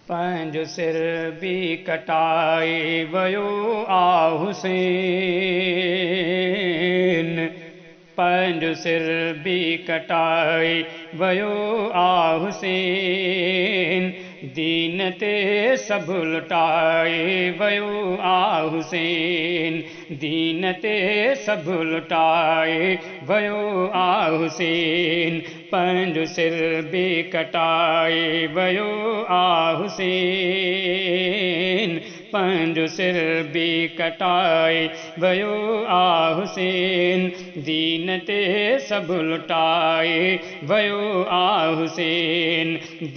पंहिंजो सिर बि कटाए वियो आ हुसैन। पंहिंजो सिर बि कटाए वियो आ हुसैन। दीन ते सभु लुटाए वियो आ हुसैन। दीन ते सभु लुटाए वियो आ हुसैन। पंहिंजो सिर बि कटाए वियो आ हुसैन। पंहिंजो सिर बि कटाए वियो आ हुसैन। दीन ते सभु लुटाए वियो आ हुसैन।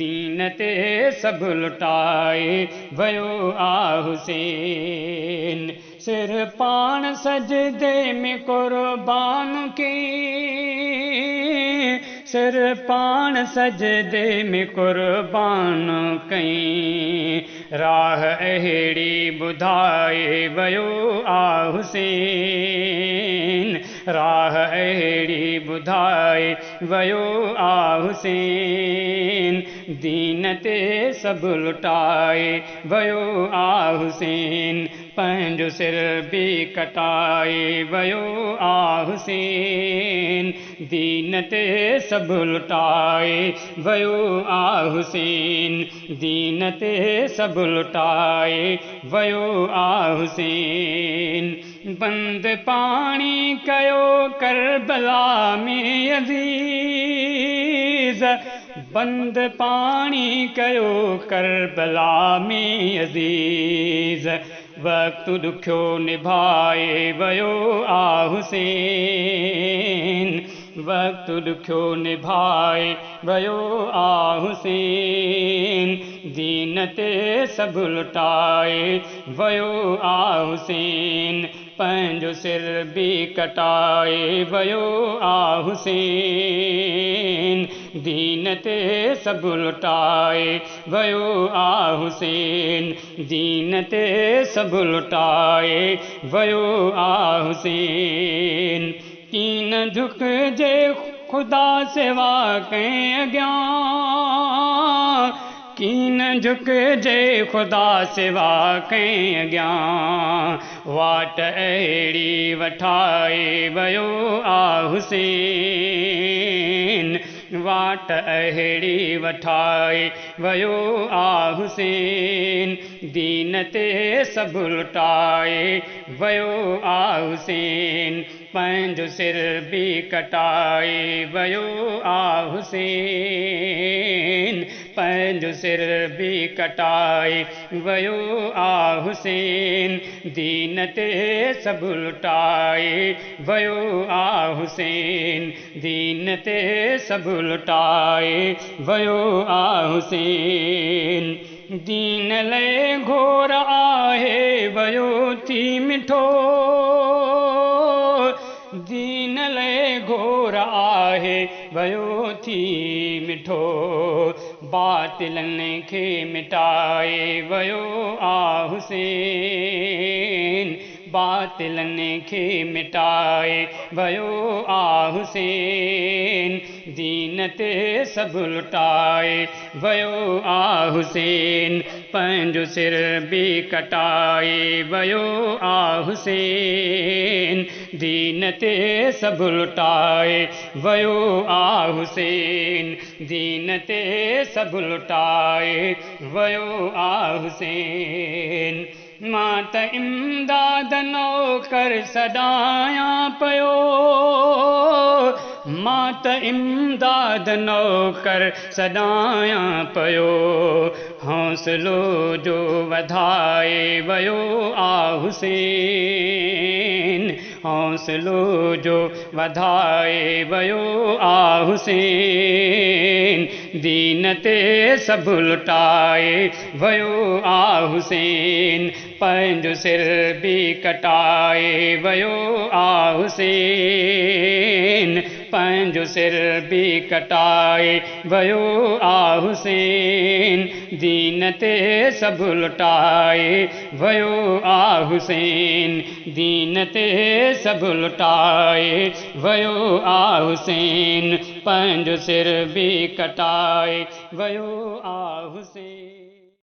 दीन ते सभु लुटाए वियो आ हुसैन। सिर पाण सजदे में क़ुर्बान कई। सिर पाण सजदे में क़ुर्बान कई। राह अहिड़ी ॿुधाए वियो आ हुसैन। राह अहिड़ी ॿुधाए वियो आ हुसैन। दीन ते सभु लुटाए वियो आ हुसैन। पंहिंजो सिर बि कटाए वियो आ हुसैन। दीन ते सभु लुटाए वियो आ हुसैन। दीन ते सभु लुटाए वियो आ हुसैन। बंदि पाणी कयो करबला में अज़ीज़। बंदि पाणी कयो करबला में अज़ीज़। वक़्तु ॾुखियो निभाए वियो आ हुसैन। वक़्तु ॾुखियो निभाए वियो आ हुसैन। दीन ते सभु लुटाए वियो आ हुसैन। पंहिंजो सिर बि कटाए वियो आ हुसैन। दीन ते सभु लुटाए वियो आ हुसैन। दीन ते सभु लुटाए वियो आ हुसैन। कीन झुकिजे ख़ुदा सिवा कंहिं अॻियां। कीन झुकिजे ख़ुदा सिवा कंहिं अॻियां। वाट अहिड़ी वठाए वियो आ हुसैन। वाट अहिड़ी वठाए वियो आ हुसैन। दीन ते सभु लुटाए वियो आ हुसैन। पंहिंजो सिर बि कटाए वियो आ हुसैन। पंहिंजो सिर बि कटाए वियो आ हुसैन। दीन ते सभु लुटाए वियो आ हुसैन। दीन ते सभु लुटाए वियो आ हुसैन। दीन लाइ घोर आहे वियो थी मिठो। दीन लाइ घोर आहे वियो थी मिठो। बातिलनि खे मिटाए वियो आ हुसैन। बातिलनि खे मिटाए वियो आ हुसैन। दीन ते सभु लुटाए वियो आ हुसैन। पंहिंजो सिर बि कटाए वियो आ हुसैन। दीन ते सभु लुटाए वियो आ हुसैन। दीन ते सभु लुटाए वियो आ हुसैन। मां त इमदाद नौकर सॾायां पियो। मां त इमदाद नौकर सॾायां पियो। हौसलो जो वधाए वियो आ हुसैन। हौसलो जो वधाए वियो आ हुसैन। दीन ते सभु लुटाए वियो आ हुसैन। पंहिंजो सिर बि कटाए वियो आ हुसैन। पंहिंजो सिर बि कटाए वियो आ हुसैन। दीन ते सभु लुटाए वियो आ हुसैन। दीन ते सभु लुटाए वियो आ हुसैन। पंहिंजो सिर बि कटाए वियो आ हुसैन।